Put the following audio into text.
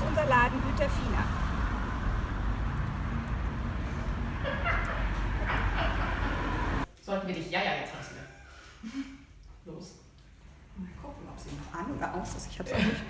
unser Laden Güter Fina. Sollten wir dich, ja, jetzt hast du wieder. Los. Mal gucken, ob sie noch an oder aus ist. Ich habe es auch nicht.